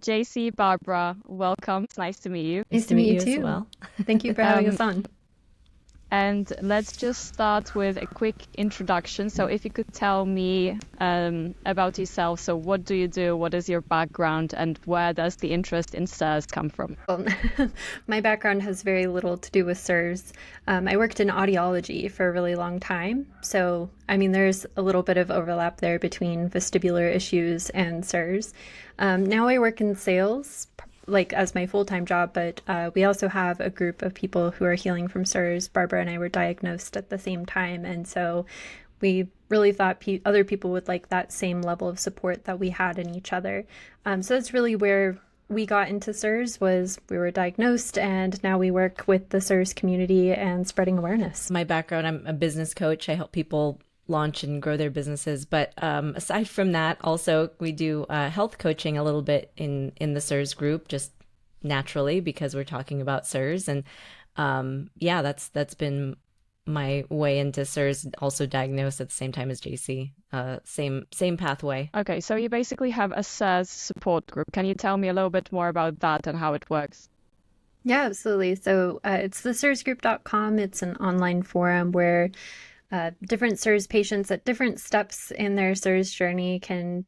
Jacie, Barbara, welcome. It's nice to meet you. Nice to meet you as too. well. Thank you for having us on. And let's just start with a quick introduction. So if you could tell me about yourself. So what do you do? What is your background? And where does the interest in CIRS come from? Well, my background has very little to do with CIRS. I worked in audiology for a really long time. So, I mean, there's a little bit of overlap there between vestibular issues and CIRS. Now I work in sales, like as my full-time job, but we also have a group of people who are healing from CIRS. Barbara and I were diagnosed at the same time, and so we really thought other people would like that same level of support that we had in each other. So that's really where we got into CIRS, was we were diagnosed, and now we work with the CIRS community and spreading awareness. My background, I'm a business coach. I help people launch and grow their businesses. But aside from that, also we do health coaching a little bit in the Cirs Group, just naturally because we're talking about CIRS. And yeah, that's been my way into CIRS. Also diagnosed at the same time as Jacie. Same pathway. Okay, so you basically have a CIRS support group. Can you tell me a little bit more about that and how it works? Yeah, absolutely. So it's the cirsgroup.com. It's an online forum where different CIRS patients at different steps in their CIRS journey can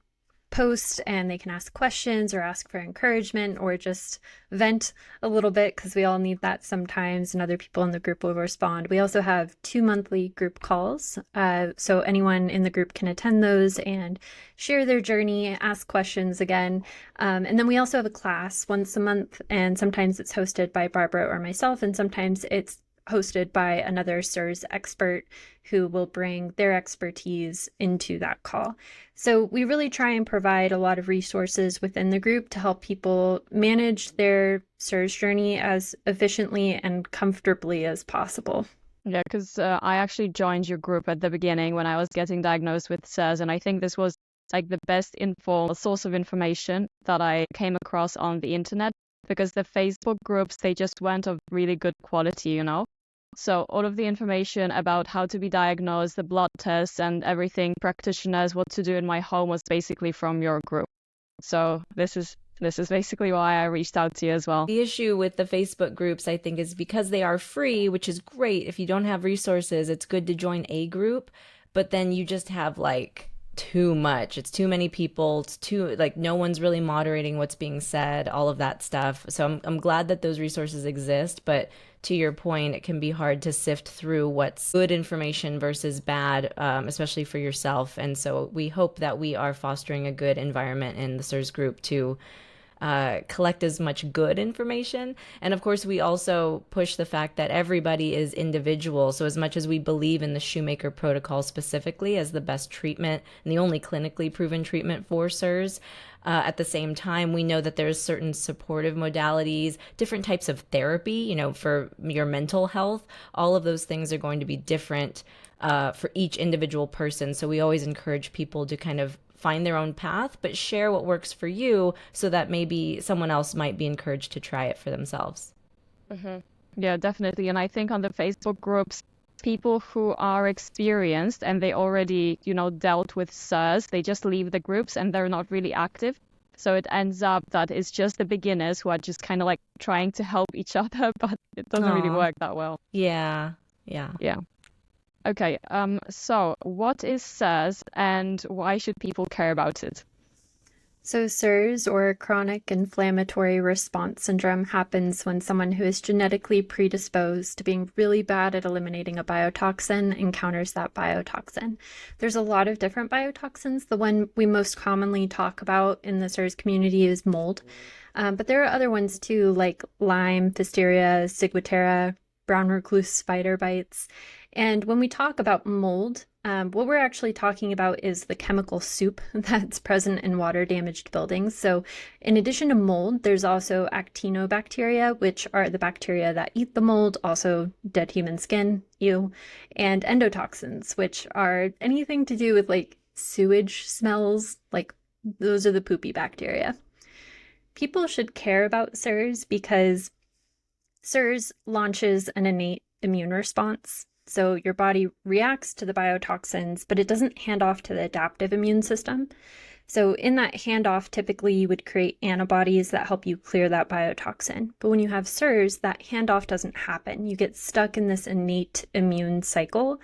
post, and they can ask questions or ask for encouragement or just vent a little bit, because we all need that sometimes, and other people in the group will respond. We also have 2 monthly group calls, so anyone in the group can attend those and share their journey, ask questions again. And then we also have a class once a month, and sometimes it's hosted by Barbara or myself, and sometimes it's hosted by another CIRS expert who will bring their expertise into that call. So we really try and provide a lot of resources within the group to help people manage their CIRS journey as efficiently and comfortably as possible. Yeah, because I actually joined your group at the beginning when I was getting diagnosed with CIRS, and I think this was like the best source of information that I came across on the internet, because the Facebook groups, they just weren't of really good quality, you know? So all of the information about how to be diagnosed, the blood tests and everything, practitioners, what to do in my home, was basically from your group. So this is basically why I reached out to you as well. The issue with the Facebook groups, I think, is because they are free, which is great. If you don't have resources, it's good to join a group, but then you just have like too much. It's too many people. It's too, like, no one's really moderating what's being said, all of that stuff. So I'm glad that those resources exist, but to your point, it can be hard to sift through what's good information versus bad, especially for yourself. And so we hope that we are fostering a good environment in the CIRS group to collect as much good information. And of course, we also push the fact that everybody is individual. So as much as we believe in the Shoemaker Protocol specifically as the best treatment and the only clinically proven treatment for CIRS, at the same time, we know that there's certain supportive modalities, different types of therapy, you know, for your mental health. All of those things are going to be different for each individual person. So we always encourage people to kind of find their own path, but share what works for you so that maybe someone else might be encouraged to try it for themselves. Mm-hmm. Yeah, definitely. And I think on the Facebook groups, people who are experienced and they already, you know, dealt with CIRS, they just leave the groups and they're not really active. So it ends up that it's just the beginners who are just kind of like trying to help each other, but it doesn't really work that well. Yeah. Okay, so what is CIRS and why should people care about it? So CIRS, or chronic inflammatory response syndrome, happens when someone who is genetically predisposed to being really bad at eliminating a biotoxin encounters that biotoxin. There's a lot of different biotoxins. The one we most commonly talk about in the CIRS community is mold, but there are other ones too, like Lyme, Pfiesteria, Ciguatera, brown recluse spider bites. And when we talk about mold, what we're actually talking about is the chemical soup that's present in water-damaged buildings. So in addition to mold, there's also actinobacteria, which are the bacteria that eat the mold, also dead human skin, ew, and endotoxins, which are anything to do with like sewage smells, like those are the poopy bacteria. People should care about CIRS because CIRS launches an innate immune response. So your body reacts to the biotoxins, but it doesn't hand off to the adaptive immune system. So in that handoff, typically you would create antibodies that help you clear that biotoxin. But when you have CIRS, that handoff doesn't happen. You get stuck in this innate immune cycle,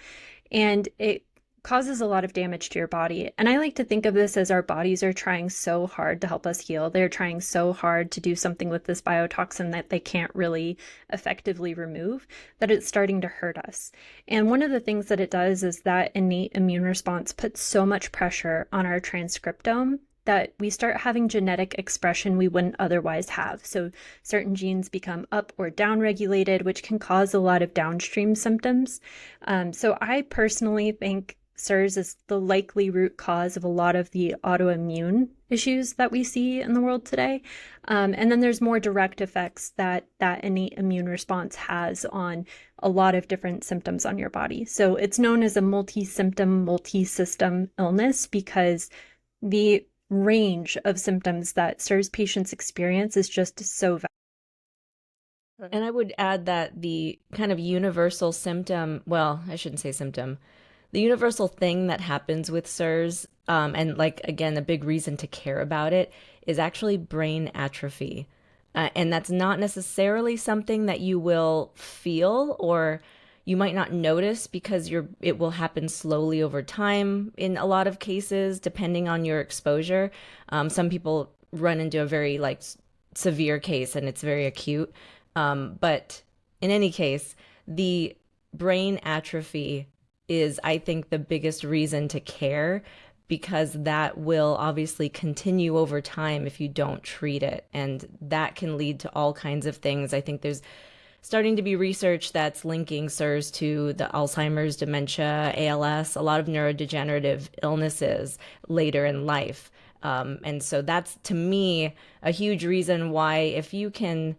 and it causes a lot of damage to your body. And I like to think of this as our bodies are trying so hard to help us heal. They're trying so hard to do something with this biotoxin that they can't really effectively remove, that it's starting to hurt us. And one of the things that it does is that innate immune response puts so much pressure on our transcriptome that we start having genetic expression we wouldn't otherwise have. So certain genes become up or down regulated, which can cause a lot of downstream symptoms. So I personally think CIRS is the likely root cause of a lot of the autoimmune issues that we see in the world today. And then there's more direct effects that innate immune response has on a lot of different symptoms on your body. So it's known as a multi-symptom, multi-system illness because the range of symptoms that CIRS patients experience is just so vast. And I would add that the kind of universal symptom, well, I shouldn't say symptom, the universal thing that happens with CIRS, and like, again, a big reason to care about it, is actually brain atrophy. And that's not necessarily something that you will feel or you might not notice because it will happen slowly over time in a lot of cases, depending on your exposure. Some people run into a very severe case and it's very acute. But in any case, the brain atrophy is, I think, the biggest reason to care, because that will obviously continue over time if you don't treat it. And that can lead to all kinds of things. I think there's starting to be research that's linking CIRS to the Alzheimer's, dementia, ALS, a lot of neurodegenerative illnesses later in life. And so that's, to me, a huge reason why, if you can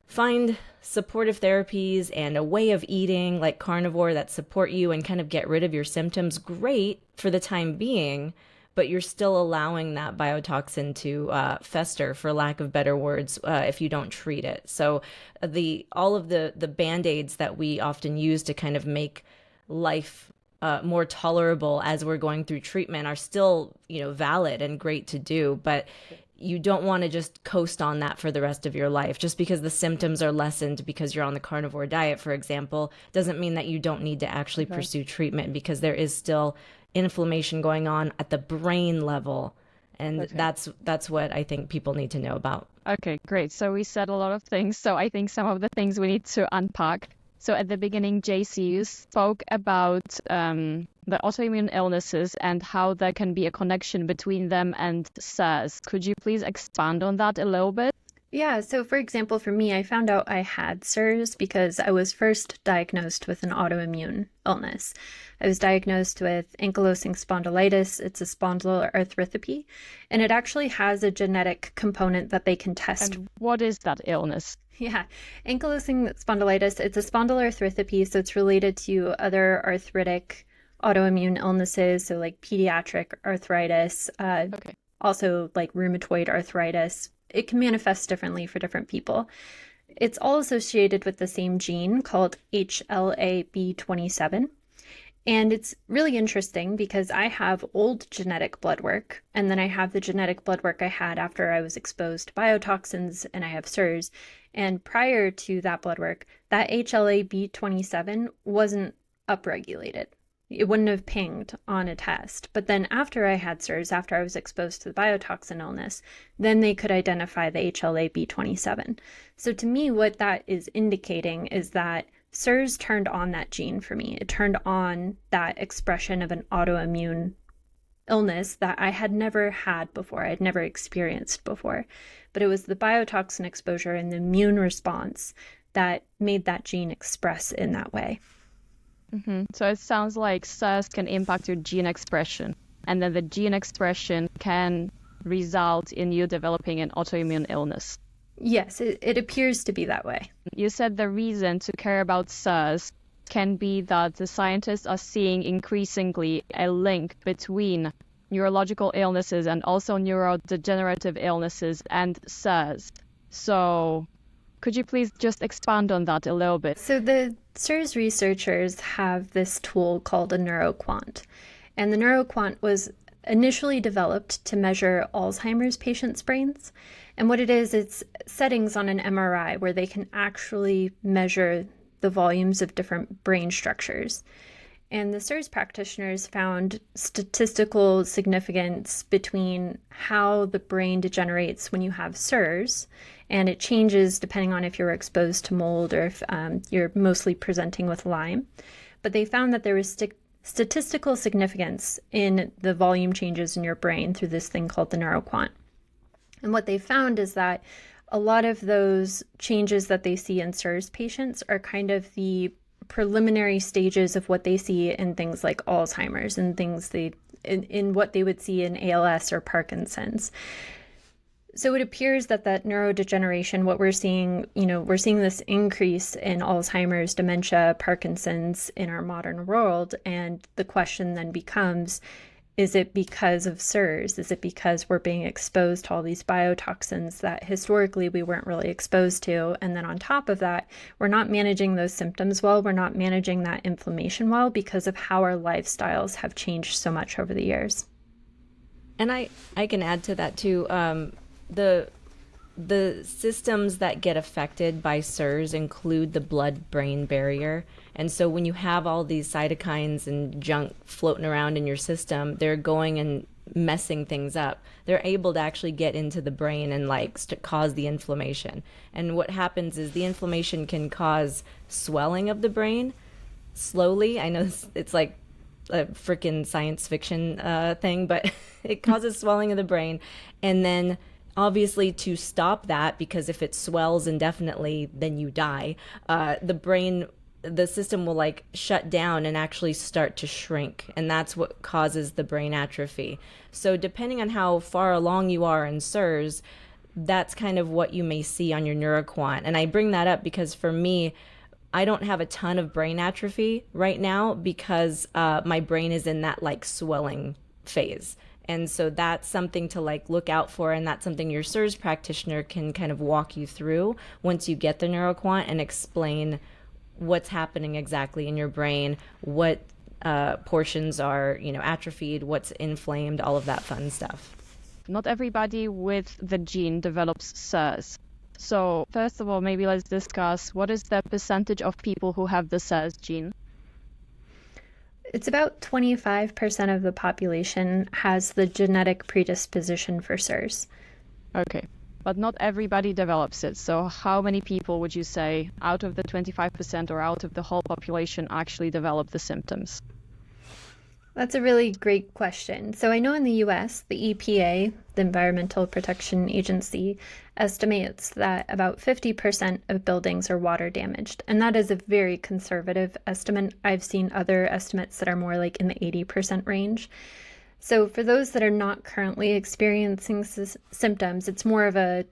find supportive therapies and a way of eating like carnivore that support you and kind of get rid of your symptoms, great for the time being, but you're still allowing that biotoxin to fester, for lack of better words, if you don't treat it. So all of the Band-Aids that we often use to kind of make life more tolerable as we're going through treatment are still, valid and great to do, but you don't want to just coast on that for the rest of your life. Just because the symptoms are lessened because you're on the carnivore diet, for example, doesn't mean that you don't need to actually pursue treatment, because there is still inflammation going on at the brain level. And that's what I think people need to know about. Okay, great. So we said a lot of things. So I think some of the things we need to unpack. So at the beginning, Jacie, you spoke about the autoimmune illnesses and how there can be a connection between them and CIRS. Could you please expand on that a little bit? Yeah, so for example, for me, I found out I had CIRS because I was first diagnosed with an autoimmune illness. I was diagnosed with ankylosing spondylitis. It's a spondyloarthropathy, and it actually has a genetic component that they can test. And what is that illness? Yeah, ankylosing spondylitis, it's a spondyloarthropathy, so it's related to other arthritic autoimmune illnesses, so like pediatric arthritis, also like rheumatoid arthritis. It can manifest differently for different people. It's all associated with the same gene called HLA-B27. And it's really interesting because I have old genetic blood work, and then I have the genetic blood work I had after I was exposed to biotoxins, and I have CIRS. And prior to that blood work, that HLA-B27 wasn't upregulated. It wouldn't have pinged on a test. But then after I had CIRS, after I was exposed to the biotoxin illness, then they could identify the HLA-B27. So to me, what that is indicating is that CIRS turned on that gene for me. It turned on that expression of an autoimmune illness that I had never had before. I'd never experienced before. But it was the biotoxin exposure and the immune response that made that gene express in that way. So it sounds like CIRS can impact your gene expression, and then the gene expression can result in you developing an autoimmune illness. Yes, it appears to be that way. You said the reason to care about CIRS can be that the scientists are seeing increasingly a link between neurological illnesses and also neurodegenerative illnesses and CIRS. So could you please just expand on that a little bit? So the CIRS researchers have this tool called a neuroquant. And the neuroquant was initially developed to measure Alzheimer's patients' brains. And what it is, it's settings on an MRI where they can actually measure the volumes of different brain structures. And the CIRS practitioners found statistical significance between how the brain degenerates when you have CIRS, and it changes depending on if you're exposed to mold or if you're mostly presenting with Lyme. But they found that there was statistical significance in the volume changes in your brain through this thing called the neuroquant. And what they found is that a lot of those changes that they see in CIRS patients are kind of the preliminary stages of what they see in things like Alzheimer's and things in what they would see in ALS or Parkinson's. So it appears that neurodegeneration, what we're seeing, we're seeing this increase in Alzheimer's, dementia, Parkinson's in our modern world. And the question then becomes, is it because of CIRS? Is it because we're being exposed to all these biotoxins that historically we weren't really exposed to? And then on top of that, we're not managing those symptoms well. We're not managing that inflammation well because of how our lifestyles have changed so much over the years. And I can add to that too. The systems that get affected by CIRS include the blood-brain barrier. And so when you have all these cytokines and junk floating around in your system, they're going and messing things up. They're able to actually get into the brain and cause the inflammation. And what happens is the inflammation can cause swelling of the brain slowly. I know it's like a freaking science fiction thing, but it causes swelling of the brain. And then obviously to stop that, because if it swells indefinitely, then you die, the system will shut down and actually start to shrink. And that's what causes the brain atrophy. So depending on how far along you are in CIRS, that's kind of what you may see on your neuroquant. And I bring that up because for me, I don't have a ton of brain atrophy right now because my brain is in that swelling phase. And so that's something to look out for, and that's something your CIRS practitioner can kind of walk you through once you get the neuroquant and explain what's happening exactly in your brain, what portions are atrophied, what's inflamed, all of that fun stuff. Not everybody with the gene develops CIRS. So first of all, maybe let's discuss what is the percentage of people who have the CIRS gene? It's about 25% of the population has the genetic predisposition for CIRS. Okay, but not everybody develops it. So how many people would you say out of the 25% or out of the whole population actually develop the symptoms? That's a really great question. So I know in the US, the EPA, the Environmental Protection Agency, estimates that about 50% of buildings are water damaged. And that is a very conservative estimate. I've seen other estimates that are more in the 80% range. So for those that are not currently experiencing symptoms, it's more of a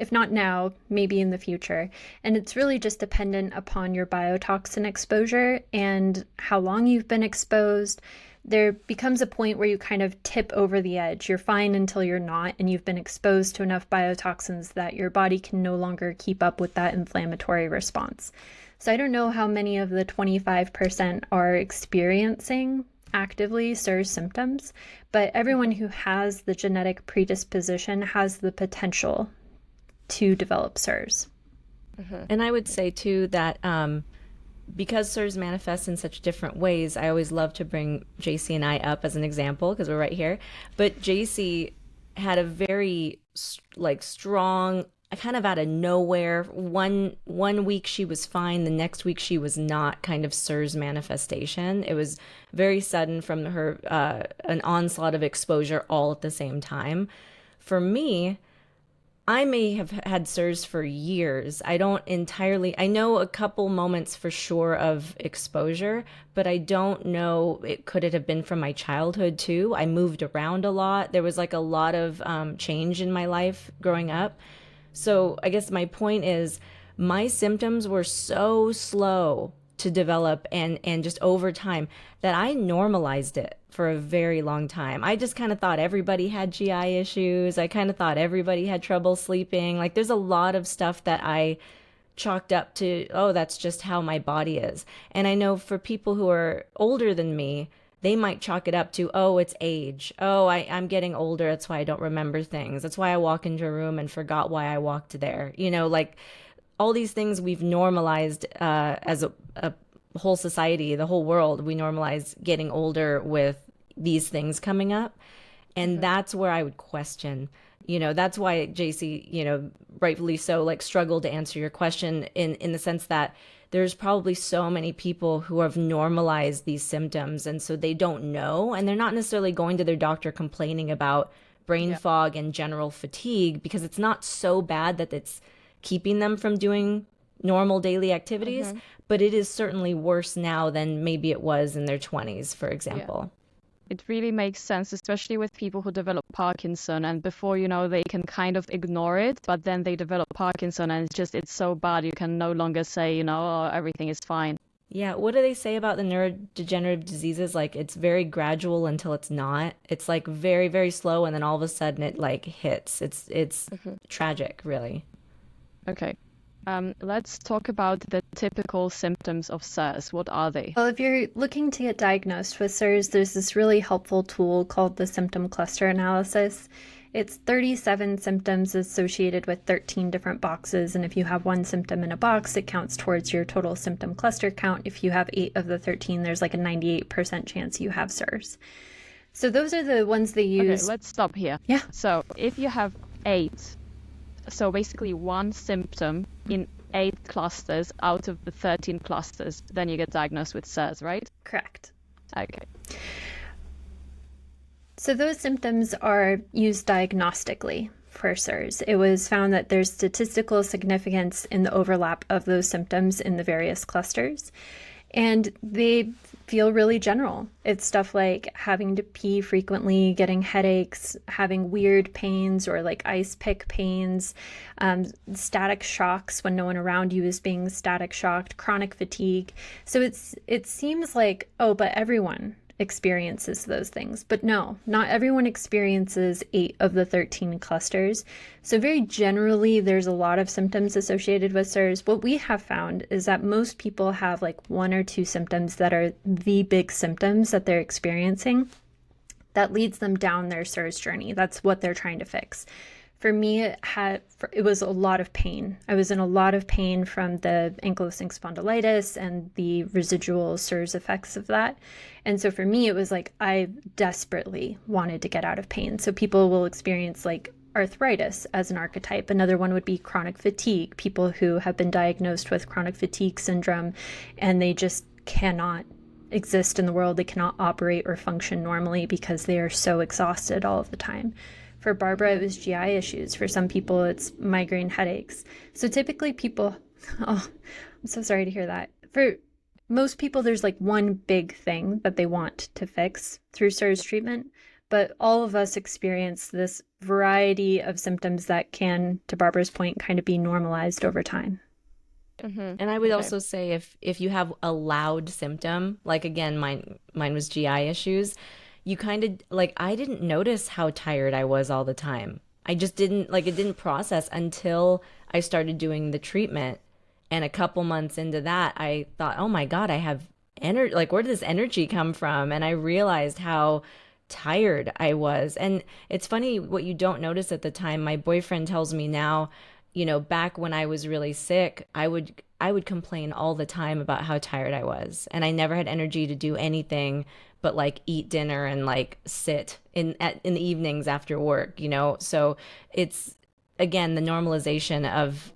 if not now, maybe in the future. And it's really just dependent upon your biotoxin exposure and how long you've been exposed. There becomes a point where you kind of tip over the edge. You're fine until you're not, and you've been exposed to enough biotoxins that your body can no longer keep up with that inflammatory response. So I don't know how many of the 25% are experiencing actively CIRS symptoms, but everyone who has the genetic predisposition has the potential to develop CIRS. And I would say too that because CIRS manifests in such different ways, I always love to bring Jacie and I up as an example because we're right here. But Jacie had a very strong, kind of out of nowhere, one week she was fine, the next week she was not, kind of CIRS manifestation. It was very sudden from her an onslaught of exposure all at the same time. For me, I may have had CIRS for years. I know a couple moments for sure of exposure, but I don't know, could it have been from my childhood too? I moved around a lot. There was a lot of change in my life growing up. So I guess my point is my symptoms were so slow to develop and just over time that I normalized it for a very long time. I just kind of thought everybody had GI issues. I kind of thought everybody had trouble sleeping. There's a lot of stuff that I chalked up to, oh, that's just how my body is. And I know for people who are older than me, they might chalk it up to, oh, it's age. Oh, I'm getting older. That's why I don't remember things. That's why I walk into a room and forgot why I walked there. You know, like all these things we've normalized as a whole society, the whole world. We normalize getting older with these things coming up. And that's where I would question. You know, that's why Jacie, you know, rightfully so, like struggled to answer your question in the sense that there's probably so many people who have normalized these symptoms, and so they don't know, and they're not necessarily going to their doctor complaining about brain fog and general fatigue, because it's not so bad that it's keeping them from doing normal daily activities, but it is certainly worse now than maybe it was in their 20s, for example. It really makes sense, especially with people who develop Parkinson, and before you know, they can kind of ignore it, but then they develop Parkinson and it's so bad you can no longer say, you know, oh, everything is fine. Yeah, what do they say about the neurodegenerative diseases? Like it's very gradual until it's not. It's like very, very slow, and then all of a sudden it like hits. It's tragic, really. Okay. Let's talk about the typical symptoms of CIRS. What are they? Well, if you're looking to get diagnosed with CIRS, there's this really helpful tool called the symptom cluster analysis. It's 37 symptoms associated with 13 different boxes, and if you have one symptom in a box, it counts towards your total symptom cluster count. If you have 8 of the 13, there's like a 98% chance you have CIRS. So those are the ones they use. Okay, let's stop here. Yeah. So if you have 8, so basically one symptom in 8 clusters out of the 13 clusters, then you get diagnosed with CIRS, right? Correct. Okay. So those symptoms are used diagnostically for CIRS. It was found that there's statistical significance in the overlap of those symptoms in the various clusters, and they feel really general. It's stuff like having to pee frequently, getting headaches, having weird pains or like ice pick pains, static shocks when no one around you is being static shocked, chronic fatigue. So it seems like, oh, but everyone experiences those things. But no, not everyone experiences 8 of the 13 clusters. So very generally, there's a lot of symptoms associated with CIRS. What we have found is that most people have like 1 or 2 symptoms that are the big symptoms that they're experiencing that leads them down their CIRS journey. That's what they're trying to fix. For me, it was a lot of pain. I was in a lot of pain from the ankylosing spondylitis and the residual CIRS effects of that. And so for me, it was like I desperately wanted to get out of pain. So people will experience like arthritis as an archetype. Another one would be chronic fatigue, people who have been diagnosed with chronic fatigue syndrome and they just cannot exist in the world. They cannot operate or function normally because they are so exhausted all of the time. For Barbara, it was GI issues. For some people, it's migraine headaches. So typically people, oh, I'm so sorry to hear that. For most people, there's like one big thing that they want to fix through CIRS treatment, but all of us experience this variety of symptoms that can, to Barbara's point, kind of be normalized over time. And I would also say if you have a loud symptom, like again, mine was GI issues, you kind of like, I didn't notice how tired I was all the time. I just didn't like, it didn't process until I started doing the treatment. And a couple months into that, I thought, oh my God, I have energy. Like, where did this energy come from? And I realized how tired I was. And it's funny what you don't notice at the time. My boyfriend tells me now, you know, back when I was really sick, I would complain all the time about how tired I was. And I never had energy to do anything but like eat dinner and like sit in the evenings after work, you know? So it's, again, the normalization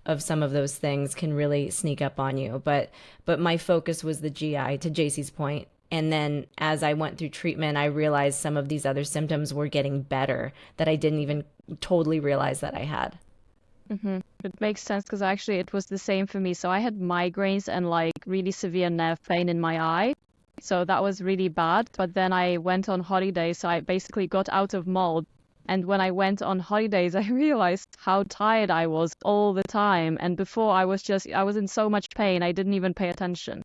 of some of those things can really sneak up on you. But my focus was the GI, to Jacie's point. And then as I went through treatment, I realized some of these other symptoms were getting better that I didn't even totally realize that I had. It makes sense because actually it was the same for me. So I had migraines and like really severe nerve pain in my eye. So that was really bad. But then I went on holiday. So I basically got out of mold. And when I went on holidays, I realized how tired I was all the time. And before I was in so much pain, I didn't even pay attention.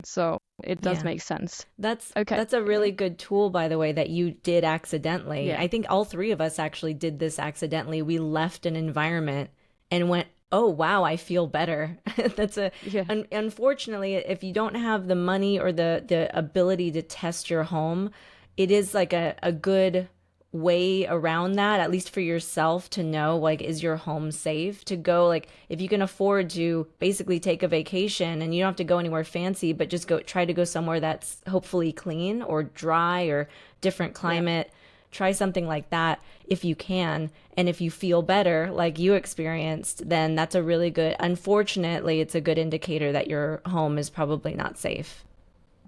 So it does make sense. That's a really good tool, by the way, that you did accidentally. I think all 3 of us actually did this accidentally. We left an environment and went oh wow, I feel better. That's Yeah. unfortunately, if you don't have the money or the ability to test your home, it is like a good way around that, at least for yourself, to know, like, is your home safe to go? Like, if you can afford to basically take a vacation and you don't have to go anywhere fancy, but just go try to go somewhere that's hopefully clean or dry or different climate. Try something like that if you can. And if you feel better, like you experienced, then that's a really good, unfortunately, it's a good indicator that your home is probably not safe.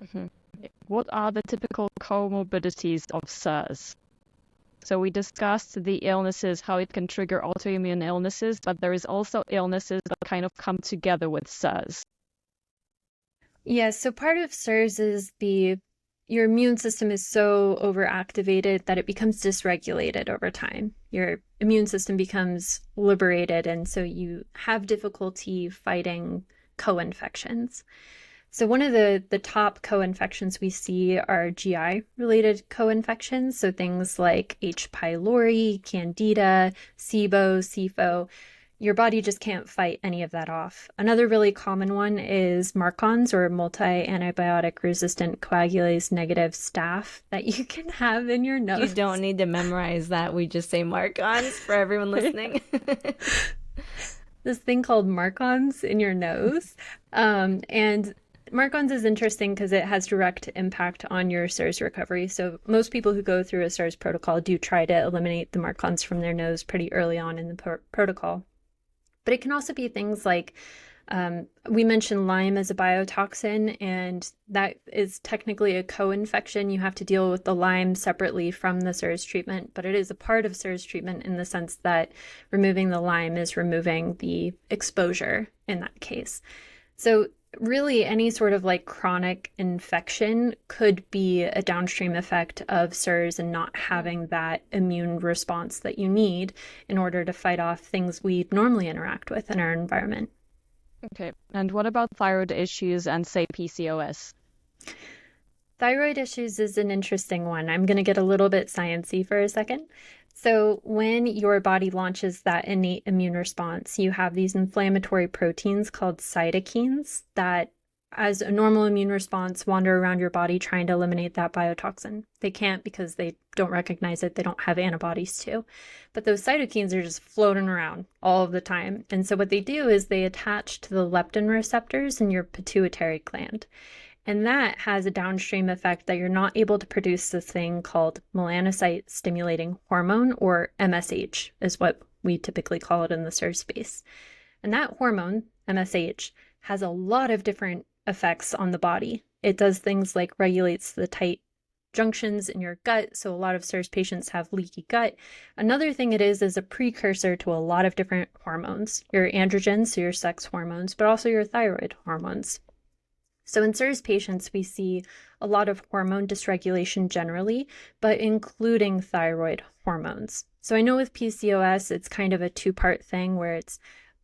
Mhm. What are the typical comorbidities of CIRS? So we discussed the illnesses, how it can trigger autoimmune illnesses, but there is also illnesses that kind of come together with CIRS. Yeah, so part of CIRS is your immune system is so overactivated that it becomes dysregulated over time. Your immune system becomes liberated, and so you have difficulty fighting co-infections. So one of the top co-infections we see are GI-related co-infections, so things like H. pylori, Candida, SIBO, SIFO. Your body just can't fight any of that off. Another really common one is MARCoNS, or multi-antibiotic resistant coagulase negative staph, that you can have in your nose. You don't need to memorize that. We just say MARCoNS for everyone listening. This thing called MARCoNS in your nose. And MARCoNS is interesting because it has direct impact on your CIRS recovery. So most people who go through a CIRS protocol do try to eliminate the MARCoNS from their nose pretty early on in the protocol. But it can also be things like, we mentioned Lyme as a biotoxin, and that is technically a co-infection. You have to deal with the Lyme separately from the CIRS treatment, but it is a part of CIRS treatment in the sense that removing the Lyme is removing the exposure in that case. So really any sort of like chronic infection could be a downstream effect of CIRS and not having that immune response that you need in order to fight off things we normally interact with in our environment. Okay. And what about thyroid issues and, say, PCOS? Thyroid issues is an interesting one. I'm going to get a little bit sciencey for a second. So when your body launches that innate immune response, you have these inflammatory proteins called cytokines that, as a normal immune response, wander around your body trying to eliminate that biotoxin. They can't because they don't recognize it. They don't have antibodies to. But those cytokines are just floating around all of the time. And so what they do is they attach to the leptin receptors in your pituitary gland. And that has a downstream effect that you're not able to produce this thing called melanocyte stimulating hormone, or MSH is what we typically call it in the CIRS space. And that hormone, MSH, has a lot of different effects on the body. It does things like regulates the tight junctions in your gut. So a lot of CIRS patients have leaky gut. Another thing it is a precursor to a lot of different hormones, your androgens, so your sex hormones, but also your thyroid hormones. So in CIRS patients, we see a lot of hormone dysregulation generally, but including thyroid hormones. So I know with PCOS, it's kind of a two-part thing where it's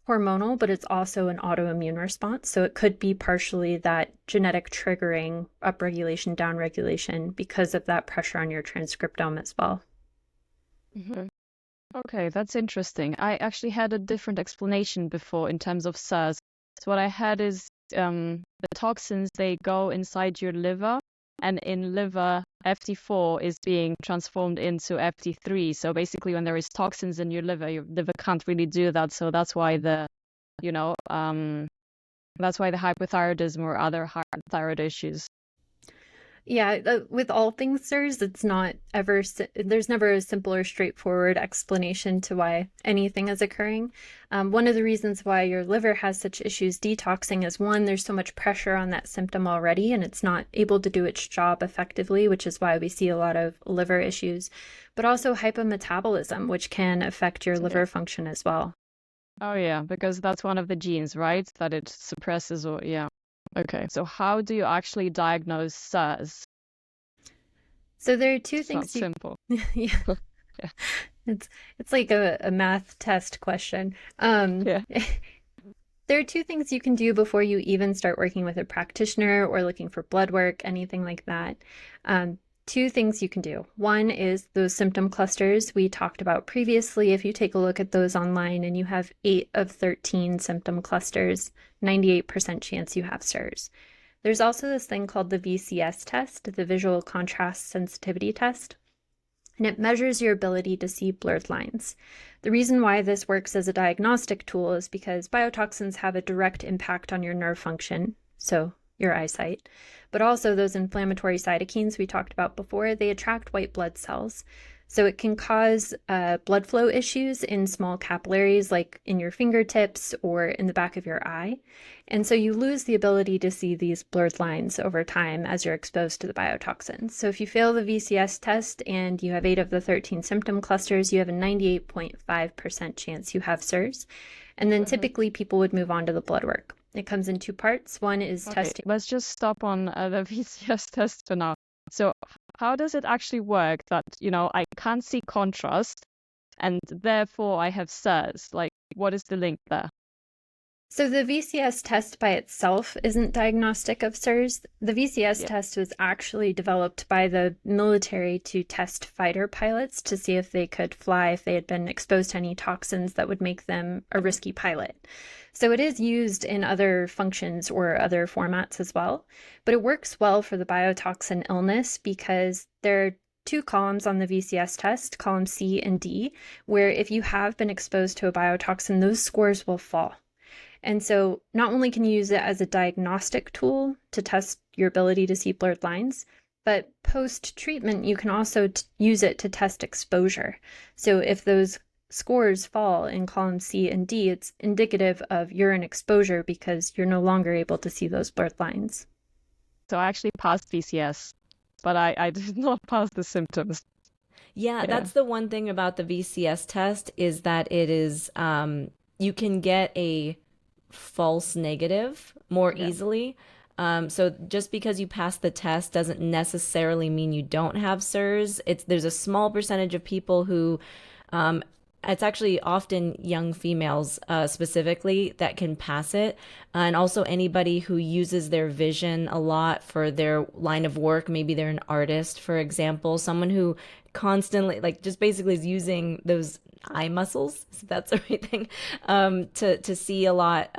hormonal, but it's also an autoimmune response. So it could be partially that genetic triggering upregulation, downregulation because of that pressure on your transcriptome as well. Mm-hmm. Okay, that's interesting. I actually had a different explanation before in terms of CIRS. So what I had is the toxins, they go inside your liver, and in liver, FT4 is being transformed into FT3. So basically, when there is toxins in your liver can't really do that. So that's why the hypothyroidism or other thyroid issues. Yeah, with all things CIRS, there's never a simple or straightforward explanation to why anything is occurring. One of the reasons why your liver has such issues detoxing is, one, there's so much pressure on that symptom already, and it's not able to do its job effectively, which is why we see a lot of liver issues, but also hypometabolism, which can affect your liver function as well. Oh yeah, because that's one of the genes, right? That it suppresses or, yeah. Okay, so how do you actually diagnose CIRS? So there are two It's things. not simple. Yeah. Yeah. It's like a math test question. Yeah. There are two things you can do before you even start working with a practitioner or looking for blood work, anything like that. two things you can do. One is those symptom clusters we talked about previously. If you take a look at those online and you have 8 of 13 symptom clusters, 98% chance you have CIRS. There's also this thing called the VCS test, the Visual Contrast Sensitivity Test, and it measures your ability to see blurred lines. The reason why this works as a diagnostic tool is because biotoxins have a direct impact on your nerve function, so your eyesight, but also those inflammatory cytokines we talked about before, they attract white blood cells. So it can cause blood flow issues in small capillaries, like in your fingertips or in the back of your eye. And so you lose the ability to see these blurred lines over time as you're exposed to the biotoxins. So if you fail the VCS test and you have 8 of the 13 symptom clusters, you have a 98.5% chance you have CIRS. And then typically people would move on to the blood work. It comes in 2 parts. One is testing. Let's just stop on the VCS test for now. So how does it actually work that, I can't see contrast and therefore I have CIRS? Like, what is the link there? So the VCS test by itself isn't diagnostic of CIRS. The VCS test was actually developed by the military to test fighter pilots to see if they could fly if they had been exposed to any toxins that would make them a risky pilot. So it is used in other functions or other formats as well, but it works well for the biotoxin illness because there are 2 columns on the VCS test, column C and D, where if you have been exposed to a biotoxin, those scores will fall. And so not only can you use it as a diagnostic tool to test your ability to see blurred lines, but post-treatment, you can also use it to test exposure. So if those scores fall in column C and D, it's indicative of urine exposure because you're no longer able to see those blurred lines. So I actually passed VCS, but I did not pass the symptoms. Yeah, that's the one thing about the VCS test is that it is, you can get a false negative more easily. So just because you pass the test doesn't necessarily mean you don't have CIRS. There's a small percentage of people who, it's actually often young females specifically that can pass it. And also anybody who uses their vision a lot for their line of work. Maybe they're an artist, for example, someone who constantly, like, just basically is using those eye muscles, if that's the right thing, to see a lot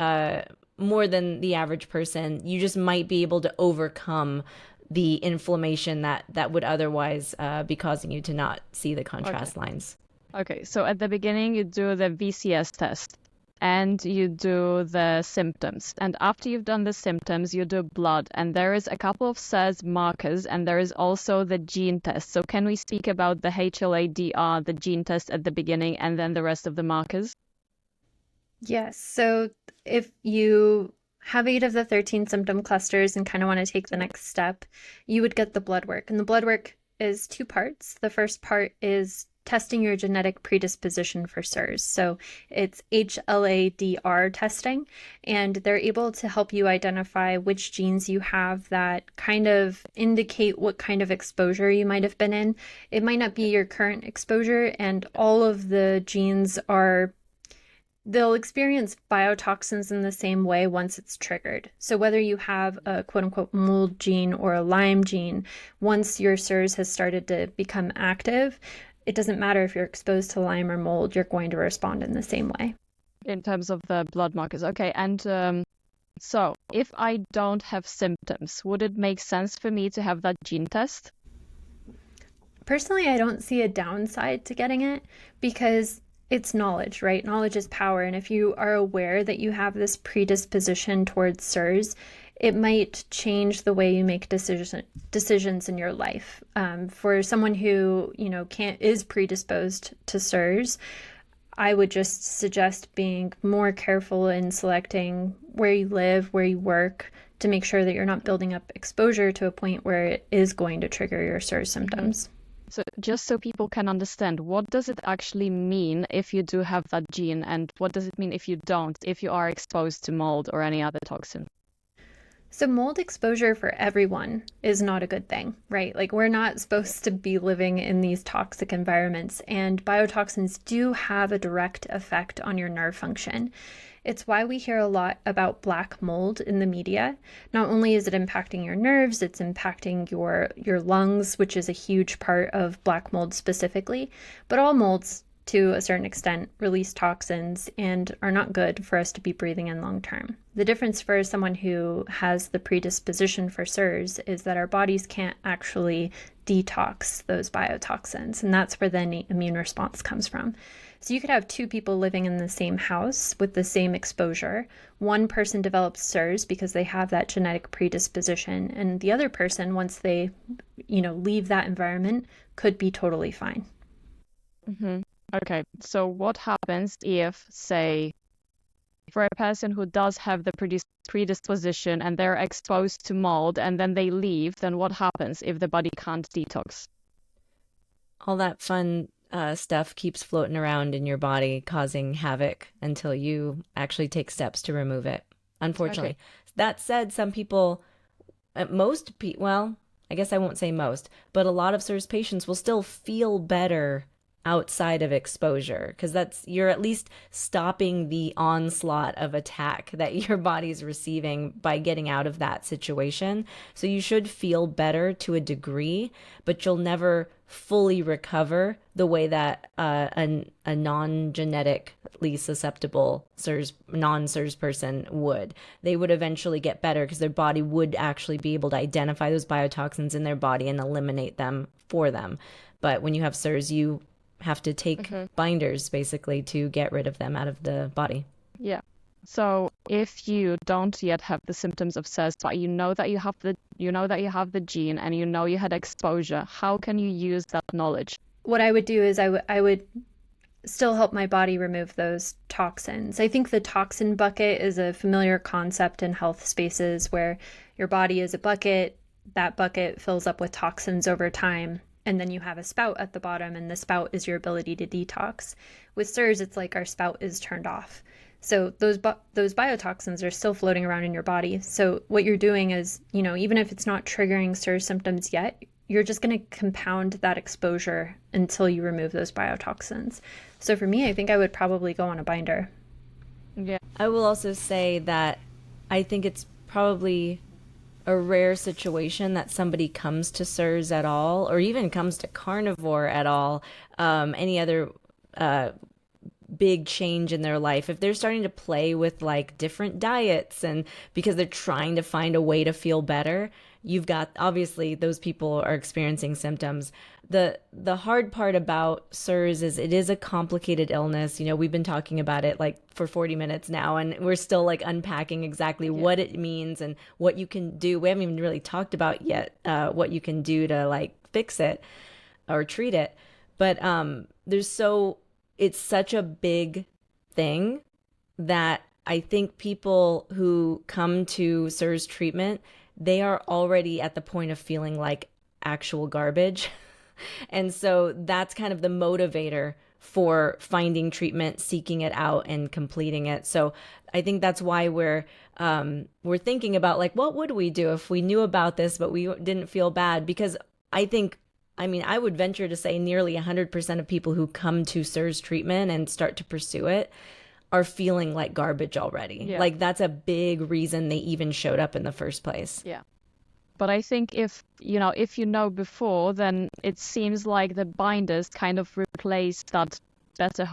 more than the average person. You just might be able to overcome the inflammation that would otherwise be causing you to not see the contrast lines. Okay, so at the beginning you do the VCS test and you do the symptoms. And after you've done the symptoms, you do blood. And there is a couple of CIRS markers and there is also the gene test. So can we speak about the HLA-DR, the gene test at the beginning, and then the rest of the markers? Yes, so if you have 8 of the 13 symptom clusters and kind of want to take the next step, you would get the blood work. And the blood work is 2 parts. The first part is testing your genetic predisposition for CIRS. So it's HLA-DR testing, and they're able to help you identify which genes you have that kind of indicate what kind of exposure you might have been in. It might not be your current exposure, and all of the genes they'll experience biotoxins in the same way once it's triggered. So whether you have a quote-unquote mold gene or a Lyme gene, once your CIRS has started to become active, it doesn't matter if you're exposed to Lyme or mold, you're going to respond in the same way. In terms of the blood markers. Okay, and so if I don't have symptoms, would it make sense for me to have that gene test? Personally, I don't see a downside to getting it because it's knowledge, right? Knowledge is power. And if you are aware that you have this predisposition towards CIRS, it might change the way you make decisions in your life. For someone who, is predisposed to CIRS, I would just suggest being more careful in selecting where you live, where you work, to make sure that you're not building up exposure to a point where it is going to trigger your CIRS symptoms. So just so people can understand, what does it actually mean if you do have that gene, and what does it mean if you don't, if you are exposed to mold or any other toxin? So mold exposure for everyone is not a good thing, right? Like we're not supposed to be living in these toxic environments, and biotoxins do have a direct effect on your nerve function. It's why we hear a lot about black mold in the media. Not only is it impacting your nerves, it's impacting your lungs, which is a huge part of black mold specifically, but all molds to a certain extent release toxins and are not good for us to be breathing in long term. The difference for someone who has the predisposition for CIRS is that our bodies can't actually detox those biotoxins, and that's where the immune response comes from. So you could have two people living in the same house with the same exposure. One person develops CIRS because they have that genetic predisposition, and the other person, once they, leave that environment, could be totally fine. Mm-hmm. Okay, so what happens if, say, for a person who does have the predisposition and they're exposed to mold and then they leave, then what happens if the body can't detox? All that fun stuff keeps floating around in your body, causing havoc until you actually take steps to remove it, unfortunately. Okay. That said, some people, well, I guess I won't say most, but a lot of CIRS patients will still feel better outside of exposure, because you're at least stopping the onslaught of attack that your body's receiving by getting out of that situation. So you should feel better to a degree, but you'll never fully recover the way that a non-genetically susceptible non-CIRS person would. They would eventually get better because their body would actually be able to identify those biotoxins in their body and eliminate them for them. But when you have CIRS, you have to take binders basically to get rid of them out of the body. Yeah. So if you don't yet have the symptoms of CIRS, but you know that you have the gene and you know you had exposure, how can you use that knowledge? What I would do is I would still help my body remove those toxins. I think the toxin bucket is a familiar concept in health spaces where your body is a bucket, that bucket fills up with toxins over time. And then you have a spout at the bottom, and the spout is your ability to detox. With CIRS, it's like our spout is turned off. So those biotoxins are still floating around in your body. So what you're doing is, even if it's not triggering CIRS symptoms yet, you're just going to compound that exposure until you remove those biotoxins. So for me, I think I would probably go on a binder. Yeah. I will also say that I think it's probably a rare situation that somebody comes to CIRS at all, or even comes to Carnivore at all, any other big change in their life. If they're starting to play with like different diets and because they're trying to find a way to feel better, you've got, obviously those people are experiencing symptoms. The hard part about CIRS is it is a complicated illness. We've been talking about it like for 40 minutes now, and we're still like unpacking exactly what it means and what you can do. We haven't even really talked about yet what you can do to like fix it or treat it. But it's such a big thing that I think people who come to CIRS treatment, they are already at the point of feeling like actual garbage. And so that's kind of the motivator for finding treatment, seeking it out, and completing it. So I think that's why we're thinking about like, what would we do if we knew about this, but we didn't feel bad? Because I would venture to say nearly 100% of people who come to CIRS treatment and start to pursue it are feeling like garbage already. Yeah. Like that's a big reason they even showed up in the first place. Yeah. But I think if you know before, then it seems like the binders kind of replace that better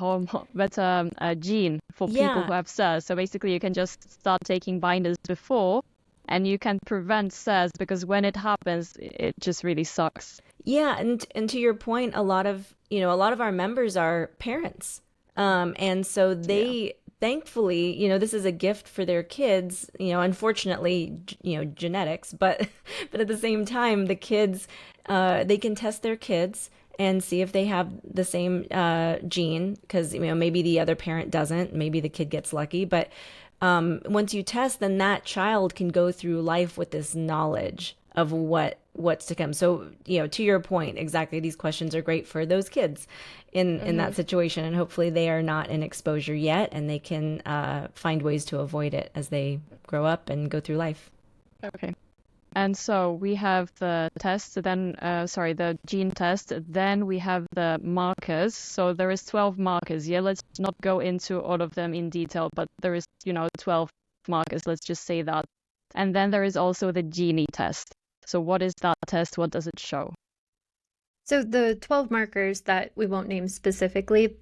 gene for people who have CIRS. So basically you can just start taking binders before and you can prevent CIRS, because when it happens, it just really sucks. Yeah, and to your point, a lot of our members are parents. And so they thankfully, this is a gift for their kids, unfortunately, genetics, but at the same time, the kids, they can test their kids and see if they have the same gene, because, maybe the other parent doesn't, maybe the kid gets lucky, but once you test, then that child can go through life with this knowledge of what's to come. So, to your point, exactly, these questions are great for those kids in that situation, and hopefully they are not in exposure yet, and they can find ways to avoid it as they grow up and go through life. Okay. And so we have the test, then, the gene test, then we have the markers. So there is 12 markers. Yeah, let's not go into all of them in detail, but there is, 12 markers. Let's just say that. And then there is also the Genie test. So what is that test? What does it show? So the 12 markers that we won't name specifically,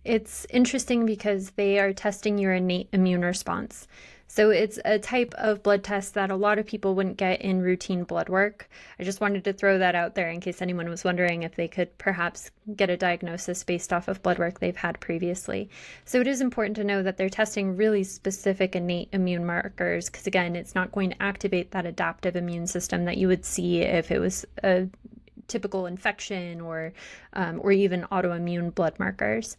it's interesting because they are testing your innate immune response. So it's a type of blood test that a lot of people wouldn't get in routine blood work. I just wanted to throw that out there in case anyone was wondering if they could perhaps get a diagnosis based off of blood work they've had previously. So it is important to know that they're testing really specific innate immune markers because, again, it's not going to activate that adaptive immune system that you would see if it was a typical infection or even autoimmune blood markers.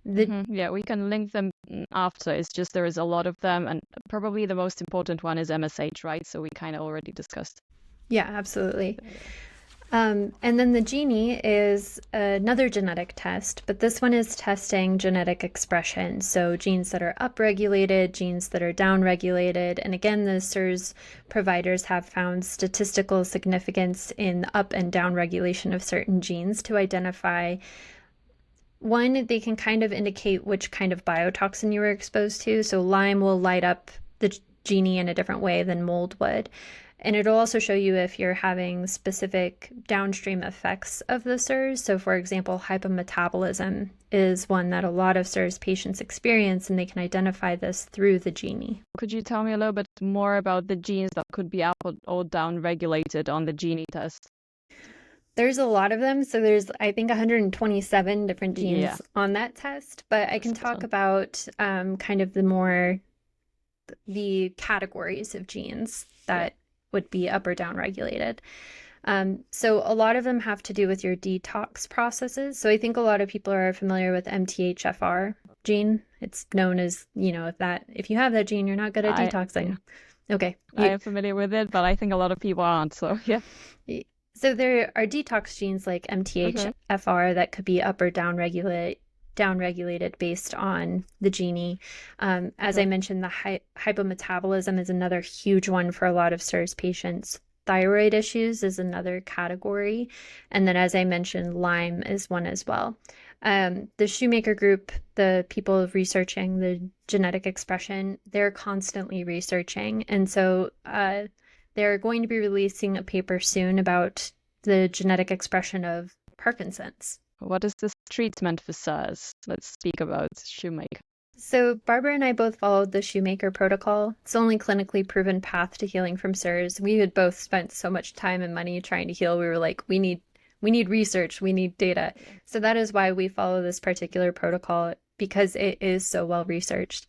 Yeah, we can link them after. It's just there is a lot of them, and probably the most important one is MSH, right? So we kind of already discussed. Yeah, absolutely. And then the Genie is another genetic test, but this one is testing genetic expression. So genes that are upregulated, genes that are downregulated. And again, the Cirs providers have found statistical significance in the up and down regulation of certain genes to identify. One, they can kind of indicate which kind of biotoxin you were exposed to. So Lyme will light up the Genie in a different way than mold would. And it'll also show you if you're having specific downstream effects of the CIRS. So for example, hypometabolism is one that a lot of CIRS patients experience, and they can identify this through the Genie. Could you tell me a little bit more about the genes that could be up or down regulated on the Genie test? There's a lot of them. So there's, I think, 127 different genes on that test. But I can talk about kind of the categories of genes that would be up or down regulated. So a lot of them have to do with your detox processes. So I think a lot of people are familiar with MTHFR gene. It's known as, if you have that gene, you're not good at detoxing. Okay. I am familiar with it, but I think a lot of people aren't. So yeah. So there are detox genes like MTHFR that could be up or down regulated based on the Genie. As I mentioned, the hypometabolism is another huge one for a lot of CIRS patients. Thyroid issues is another category. And then, as I mentioned, Lyme is one as well. The Shoemaker Group, the people researching the genetic expression, they're constantly researching. And so they're going to be releasing a paper soon about the genetic expression of Parkinson's. What is this treatment for CIRS? Let's speak about Shoemaker. So Barbara and I both followed the Shoemaker Protocol. It's the only clinically proven path to healing from CIRS. We had both spent so much time and money trying to heal. We were like, we need research, we need data. So that is why we follow this particular protocol, because it is so well researched.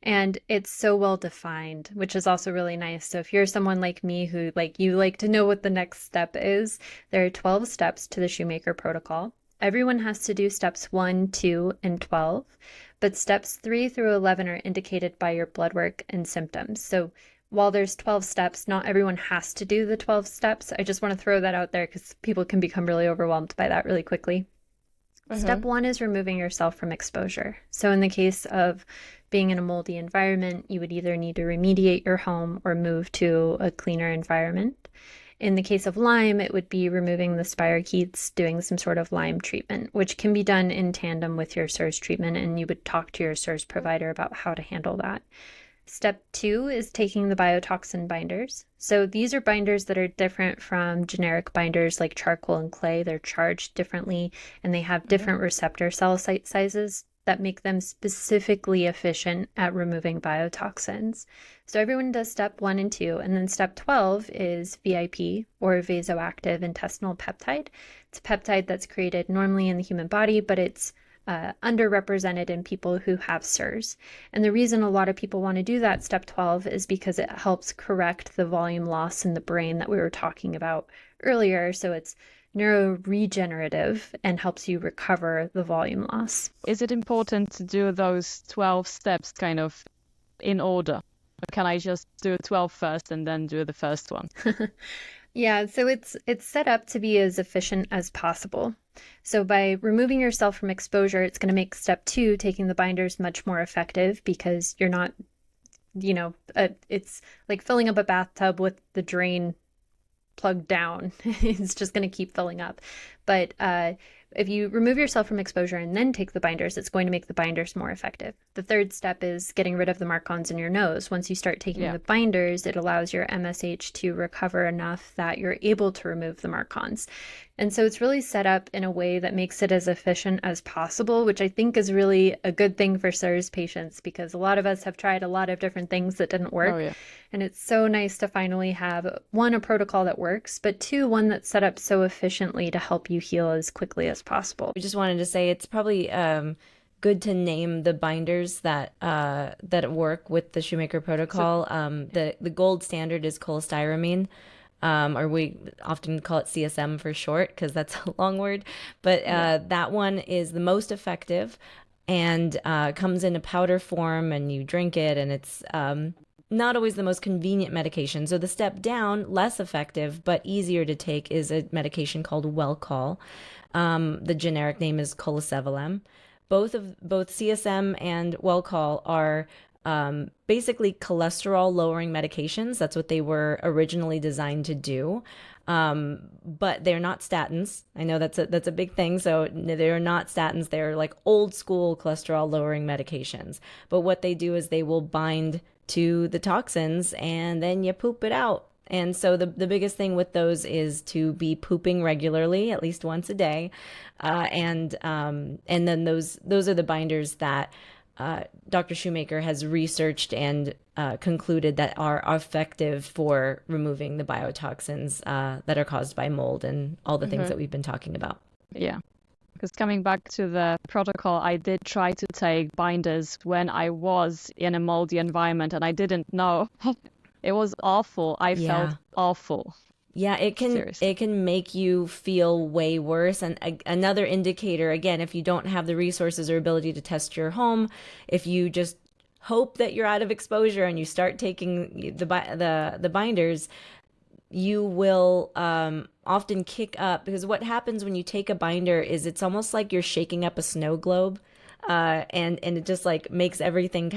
And it's so well defined, which is also really nice. So if you're someone like me who you like to know what the next step is, there are 12 steps to the Shoemaker Protocol. Everyone has to do steps 1, 2, and 12, but steps 3 through 11 are indicated by your blood work and symptoms. So while there's 12 steps, not everyone has to do the 12 steps. I just want to throw that out there because people can become really overwhelmed by that really quickly. Step 1 is removing yourself from exposure. So in the case of being in a moldy environment, you would either need to remediate your home or move to a cleaner environment. In the case of Lyme, it would be removing the spirochetes, doing some sort of Lyme treatment, which can be done in tandem with your CIRS treatment, and you would talk to your CIRS provider about how to handle that. Step 2 is taking the biotoxin binders. So these are binders that are different from generic binders like charcoal and clay. They're charged differently, and they have different receptor cell site sizes that make them specifically efficient at removing biotoxins. So everyone does step 1 and 2, and then step 12 is VIP, or vasoactive intestinal peptide. It's a peptide that's created normally in the human body, but it's underrepresented in people who have CIRS. And the reason a lot of people want to do that step 12 is because it helps correct the volume loss in the brain that we were talking about earlier. So it's neurodegenerative and helps you recover the volume loss. Is it important to do those 12 steps kind of in order? Or can I just do 12 first and then do the first one? Yeah, so it's set up to be as efficient as possible. So by removing yourself from exposure, it's going to make step 2, taking the binders, much more effective because you're not it's like filling up a bathtub with the drain plugged down. It's just going to keep filling up. But if you remove yourself from exposure and then take the binders, it's going to make the binders more effective. The third step is getting rid of the mark-ons in your nose. Once you start taking the binders, it allows your MSH to recover enough that you're able to remove the mark-ons. And so it's really set up in a way that makes it as efficient as possible, which I think is really a good thing for CIRS patients, because a lot of us have tried a lot of different things that didn't work. Oh, yeah. And it's so nice to finally have, one, a protocol that works, but two, one that's set up so efficiently to help you heal as quickly as possible. We just wanted to say it's probably good to name the binders that work with the Shoemaker Protocol. The gold standard is cholestyramine. Or we often call it CSM for short because that's a long word. But that one is the most effective and comes in a powder form, and you drink it, and it's not always the most convenient medication. So the step down, less effective but easier to take, is a medication called Welchol. The generic name is Colicevalem. Both CSM and Welchol are basically cholesterol lowering medications. That's what they were originally designed to do. But they're not statins. I know that's a big thing. So they're not statins. They're like old school cholesterol lowering medications. But what they do is they will bind to the toxins and then you poop it out. And so the biggest thing with those is to be pooping regularly, at least once a day. And then those are the binders that Dr. Shoemaker has researched and concluded that are effective for removing the biotoxins that are caused by mold and all the things that we've been talking about. Yeah. Because coming back to the protocol, I did try to take binders when I was in a moldy environment, and I didn't know. It was awful. I felt awful. Yeah, it can make you feel way worse. And another indicator, again, if you don't have the resources or ability to test your home, if you just hope that you're out of exposure and you start taking the binders, you will often kick up, because what happens when you take a binder is it's almost like you're shaking up a snow globe. And it just like makes everything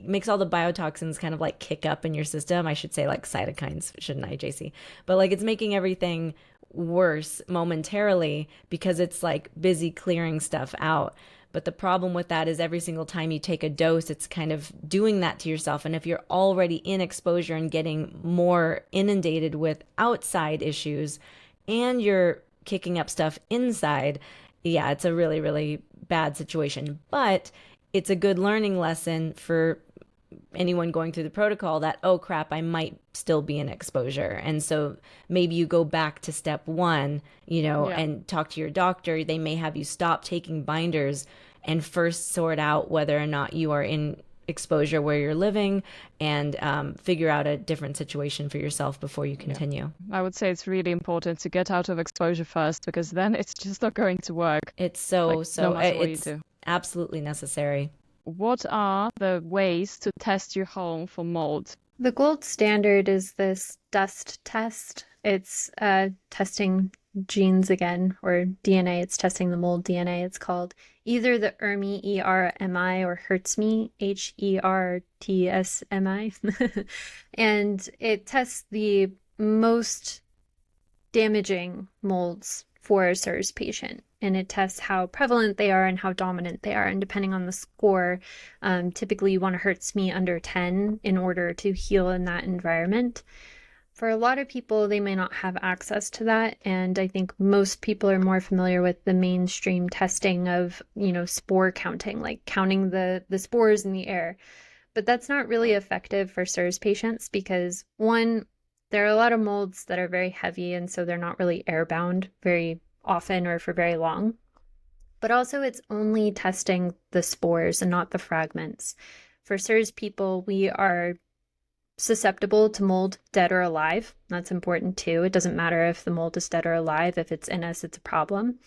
makes all the biotoxins kind of like kick up in your system. I should say like cytokines, shouldn't I, Jacie? But like it's making everything worse momentarily because it's like busy clearing stuff out. But the problem with that is every single time you take a dose, it's kind of doing that to yourself. And if you're already in exposure and getting more inundated with outside issues and you're kicking up stuff inside, yeah, it's a really, really bad situation. But it's a good learning lesson for anyone going through the protocol that, oh crap, I might still be in exposure. And so maybe you go back to step one, and talk to your doctor. They may have you stop taking binders and first sort out whether or not you are in exposure where you're living, and figure out a different situation for yourself before you continue. I would say it's really important to get out of exposure first, because then it's just not going to work. It's it's absolutely necessary. What are the ways to test your home for mold? The gold standard is this dust test. It's testing genes again, or DNA. It's testing the mold DNA. It's called either the ERMI, ERMI, or HERTSMI, HERTSMI. And it tests the most damaging molds for a CIRS patient. And it tests how prevalent they are and how dominant they are. And depending on the score, typically you want a HERTSMI under 10 in order to heal in that environment. For a lot of people, they may not have access to that. And I think most people are more familiar with the mainstream testing of, spore counting, like counting the spores in the air. But that's not really effective for CIRS patients because, one, there are a lot of molds that are very heavy, and so they're not really airbound very often or for very long. But also it's only testing the spores and not the fragments. For CIRS people, we are susceptible to mold dead or alive. That's important too. It doesn't matter if the mold is dead or alive. If it's in us, it's a problem.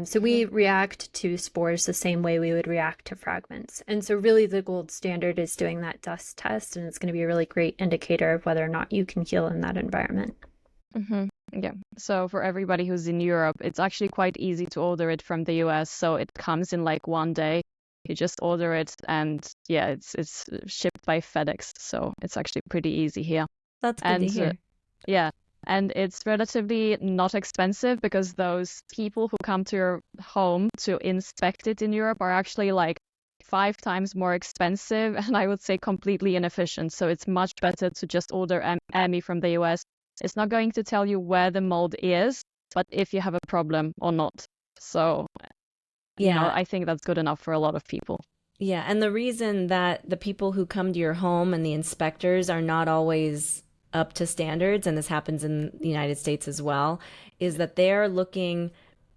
So we react to spores the same way we would react to fragments. And so really the gold standard is doing that dust test, and it's going to be a really great indicator of whether or not you can heal in that environment. Yeah. So for everybody who's in Europe, it's actually quite easy to order it from the US. So it comes in like one day. You just order it, and yeah, it's shipped by FedEx, so it's actually pretty easy here. That's good And to hear. yeah, and it's relatively not expensive because those people who come to your home to inspect it in Europe are actually like 5 times more expensive, and I would say completely inefficient. So it's much better to just order Emmy from the US. It's not going to tell you where the mold is, but if you have a problem or not. So, Yeah. I think that's good enough for a lot of people. Yeah, and the reason that the people who come to your home and the inspectors are not always up to standards, and this happens in the United States as well, is that they're looking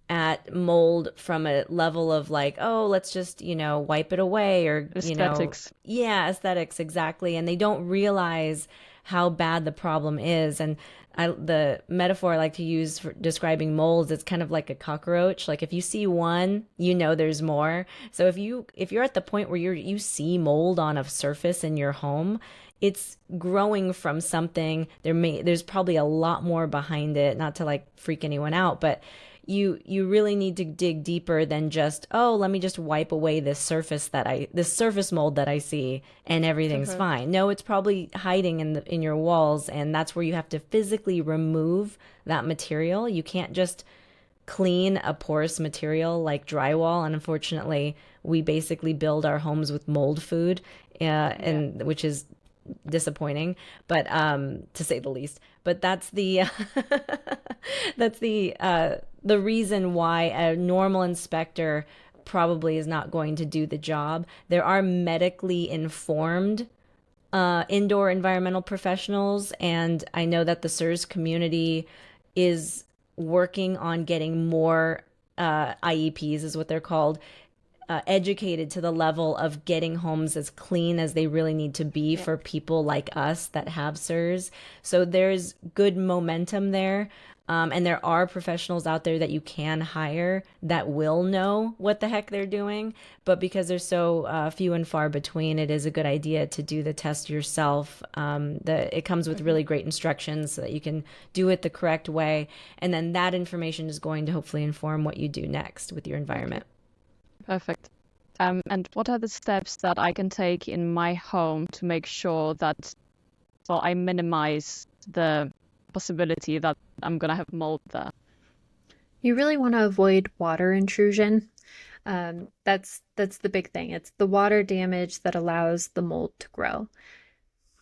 at mold from a level of like, oh, let's just, wipe it away, or, Aesthetics. yeah, aesthetics, exactly. And they don't realize how bad the problem is. And the metaphor I like to use for describing molds, it's kind of like a cockroach. Like if you see one, there's more. So if you're at the point where you see mold on a surface in your home, it's growing from something. There's probably a lot more behind it, not to like freak anyone out, but you really need to dig deeper than just, oh, let me just wipe away this surface mold that I see and everything's fine. No, it's probably hiding in your walls, and that's where you have to physically remove that material. You can't just clean a porous material like drywall, and unfortunately, we basically build our homes with mold food, and which is disappointing, but to say the least. But that's the that's the reason why a normal inspector probably is not going to do the job. There are medically informed indoor environmental professionals, and I know that the CIRS community is working on getting more IEPs, is what they're called, educated to the level of getting homes as clean as they really need to be for people like us that have CIRS. So there's good momentum there. And there are professionals out there that you can hire that will know what the heck they're doing. But because they're so few and far between, it is a good idea to do the test yourself. It comes with really great instructions so that you can do it the correct way. And then that information is going to hopefully inform what you do next with your environment. Perfect. And what are the steps that I can take in my home to make sure that, well, I minimize the possibility that I'm going to have mold there? You really want to avoid water intrusion. That's the big thing. It's the water damage that allows the mold to grow.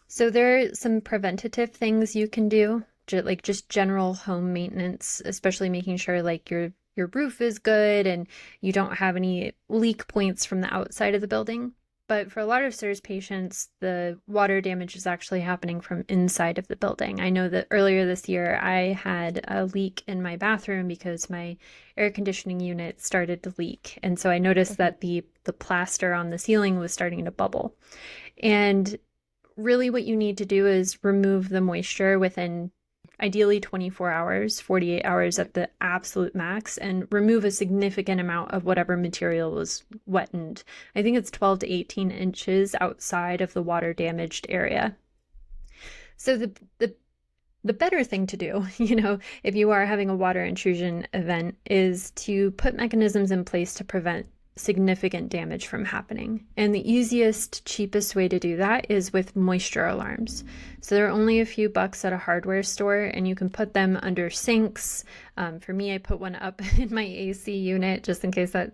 So there are some preventative things you can do, like just general home maintenance, especially making sure like your roof is good and you don't have any leak points from the outside of the building. But for a lot of CIRS patients, the water damage is actually happening from inside of the building. I know that earlier this year, I had a leak in my bathroom because my air conditioning unit started to leak. And so I noticed that the plaster on the ceiling was starting to bubble. And really what you need to do is remove the moisture within ideally 24 hours, 48 hours at the absolute max, and remove a significant amount of whatever material was wetted. I think it's 12 to 18 inches outside of the water damaged area. So the better thing to do, if you are having a water intrusion event, is to put mechanisms in place to prevent significant damage from happening. And the easiest, cheapest way to do that is with moisture alarms. So they're only a few bucks at a hardware store, and you can put them under sinks. For me, I put one up in my AC unit just in case that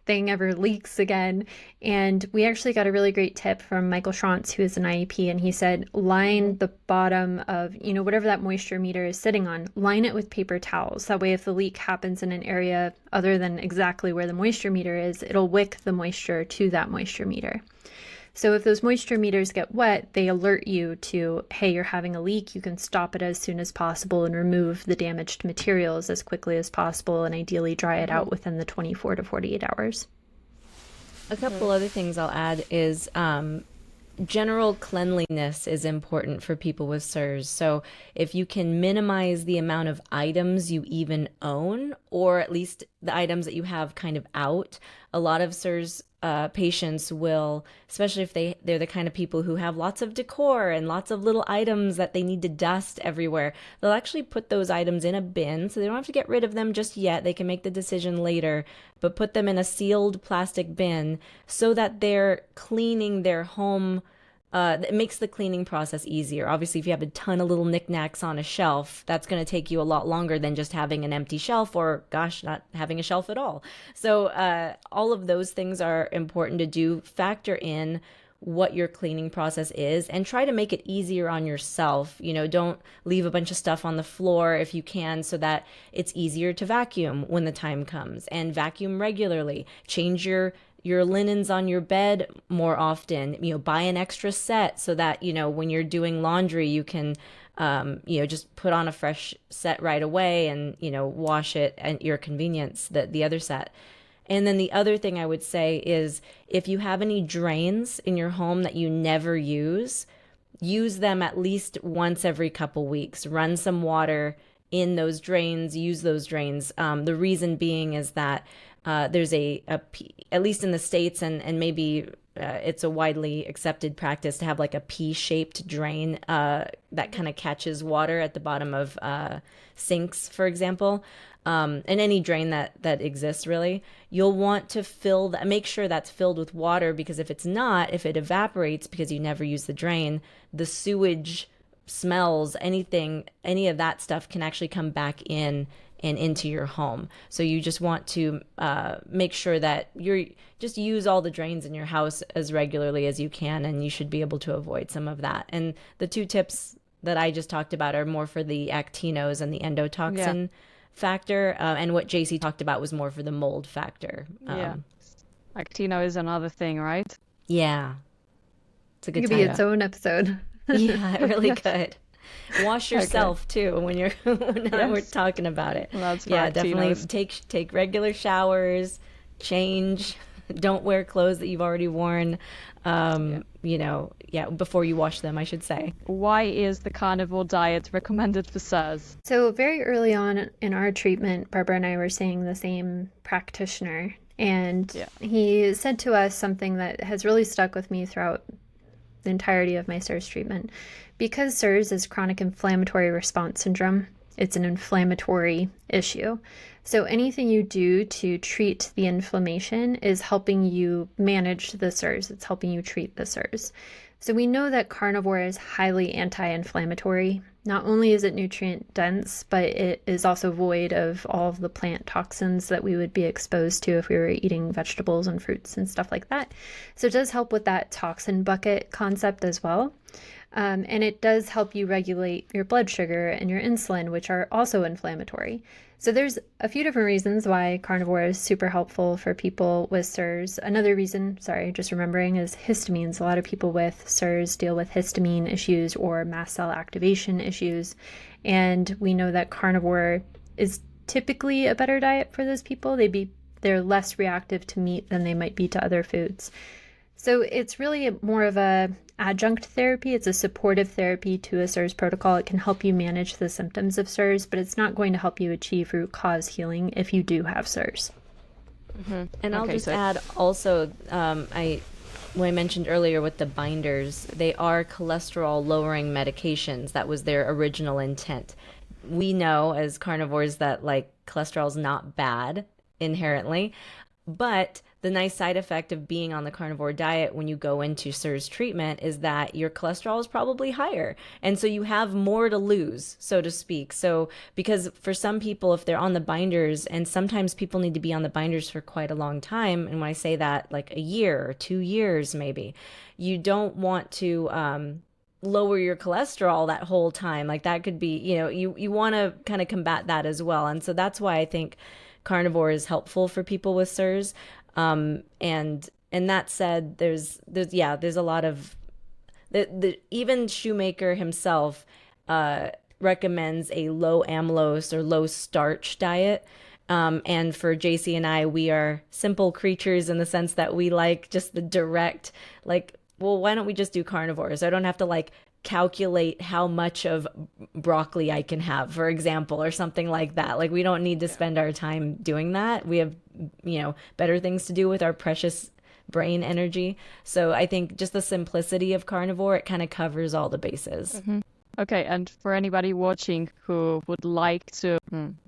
thing ever leaks again. And we actually got a really great tip from Michael Schrantz, who is an IEP, and he said, line the bottom of, whatever that moisture meter is sitting on, line it with paper towels. That way, if the leak happens in an area other than exactly where the moisture meter is, it'll wick the moisture to that moisture meter. So if those moisture meters get wet, they alert you to, hey, you're having a leak. You can stop it as soon as possible and remove the damaged materials as quickly as possible, and ideally dry it out within the 24 to 48 hours. A couple other things I'll add is general cleanliness is important for people with CIRS. So if you can minimize the amount of items you even own, or at least the items that you have kind of out, a lot of CIRS patients will, especially if they're the kind of people who have lots of decor and lots of little items that they need to dust everywhere, they'll actually put those items in a bin, so they don't have to get rid of them just yet. They can make the decision later, but put them in a sealed plastic bin so that they're cleaning their home. It makes the cleaning process easier. Obviously, if you have a ton of little knickknacks on a shelf, that's going to take you a lot longer than just having an empty shelf, or gosh, not having a shelf at all. So all of those things are important to do. Factor in what your cleaning process is and try to make it easier on yourself. Don't leave a bunch of stuff on the floor if you can, so that it's easier to vacuum when the time comes, and vacuum regularly. Change your linens on your bed more often. Buy an extra set so that, when you're doing laundry, you can, just put on a fresh set right away and, wash it at your convenience, the other set. And then the other thing I would say is, if you have any drains in your home that you never use them at least once every couple weeks. Run some water in those drains, use those drains. The reason being is that there's at least in the States, and maybe it's a widely accepted practice to have like a P-shaped drain that kind of catches water at the bottom of sinks, for example. And any drain that exists, really, you'll want to make sure that's filled with water, because if it's not, if it evaporates because you never use the drain, the sewage smells, any of that stuff can actually come back in and into your home. So you just want to make sure that just use all the drains in your house as regularly as you can, and you should be able to avoid some of that. And the two tips that I just talked about are more for the actinos and the endotoxin factor, and what Jacie talked about was more for the mold factor. Actino is another thing, right? Yeah, it's a good It could time. be its own episode. Yeah, it really could. Wash yourself too when we're talking about it. Well, that's definitely take regular showers, change. Don't wear clothes that you've already worn. Before you wash them, I should say. Why is the carnivore diet recommended for CIRS? So very early on in our treatment, Barbara and I were seeing the same practitioner, and he said to us something that has really stuck with me throughout the entirety of my CIRS treatment. Because CIRS is chronic inflammatory response syndrome, it's an inflammatory issue. So anything you do to treat the inflammation is helping you manage the CIRS. It's helping you treat the CIRS. So we know that carnivore is highly anti-inflammatory. Not only is it nutrient dense, but it is also void of all of the plant toxins that we would be exposed to if we were eating vegetables and fruits and stuff like that. So it does help with that toxin bucket concept as well. And it does help you regulate your blood sugar and your insulin, which are also inflammatory. So there's a few different reasons why carnivore is super helpful for people with CIRS. Another reason, just remembering, is histamines. A lot of people with CIRS deal with histamine issues or mast cell activation issues. And we know that carnivore is typically a better diet for those people. They're less reactive to meat than they might be to other foods. So it's really more of a adjunct therapy. It's a supportive therapy to a CIRS protocol. It can help you manage the symptoms of CIRS, but it's not going to help you achieve root cause healing if you do have CIRS. Mm-hmm. And I'll just add also, when I mentioned earlier with the binders, they are cholesterol lowering medications. That was their original intent. We know as carnivores that cholesterol is not bad inherently, but the nice side effect of being on the carnivore diet when you go into CIRS treatment is that your cholesterol is probably higher. And so you have more to lose, so to speak. So because for some people, if they're on the binders, and sometimes people need to be on the binders for quite a long time, and when I say that, like a year or 2 years maybe, you don't want to lower your cholesterol that whole time. Like that could be, you want to kind of combat that as well. And so that's why I think carnivore is helpful for people with CIRS. And that said, there's a lot of even Shoemaker himself recommends a low amylose or low starch diet. And for Jacie and I, we are simple creatures in the sense that we like just the direct, why don't we just do carnivores? I don't have to calculate how much of broccoli I can have, for example, or something like that. We don't need to spend our time doing that. We have, better things to do with our precious brain energy. So I think just the simplicity of carnivore, it kind of covers all the bases. Okay, and for anybody watching who would like to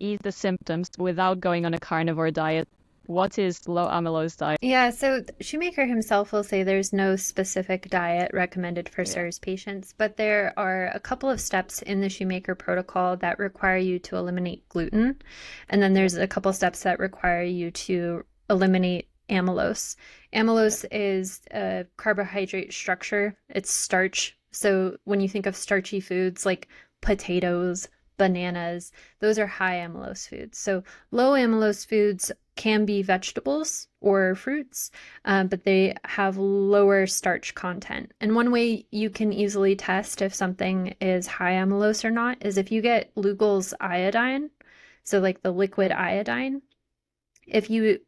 ease the symptoms without going on a carnivore diet, what is low amylose diet? Yeah, so Shoemaker himself will say there's no specific diet recommended for CIRS patients, but there are a couple of steps in the Shoemaker Protocol that require you to eliminate gluten. And then there's a couple steps that require you to eliminate amylose. Amylose is a carbohydrate structure. It's starch. So when you think of starchy foods like potatoes, bananas, those are high amylose foods. So low amylose foods can be vegetables or fruits, but they have lower starch content. And one way you can easily test if something is high amylose or not is if you get Lugol's iodine, so like the liquid iodine. If you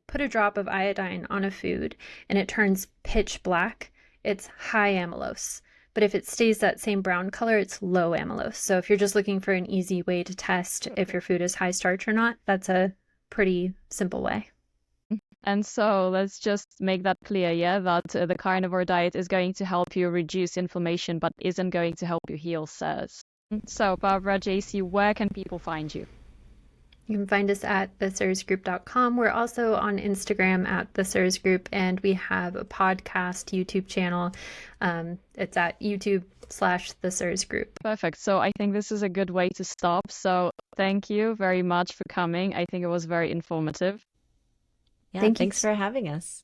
put a drop of iodine on a food and it turns pitch black, it's high amylose. But if it stays that same brown color, it's low amylose. So if you're just looking for an easy way to test if your food is high starch or not, that's a pretty simple way. And so let's just make that clear, yeah, that the carnivore diet is going to help you reduce inflammation, but isn't going to help you heal CIRS. So Barbara, Jacie, where can people find you? You can find us at thecirsgroup.com. We're also on Instagram at the Cirs Group, and we have a podcast YouTube channel. It's at YouTube/the Cirs Group. Perfect. So I think this is a good way to stop. So thank you very much for coming. I think it was very informative. Yeah, Thanks thanks for having us.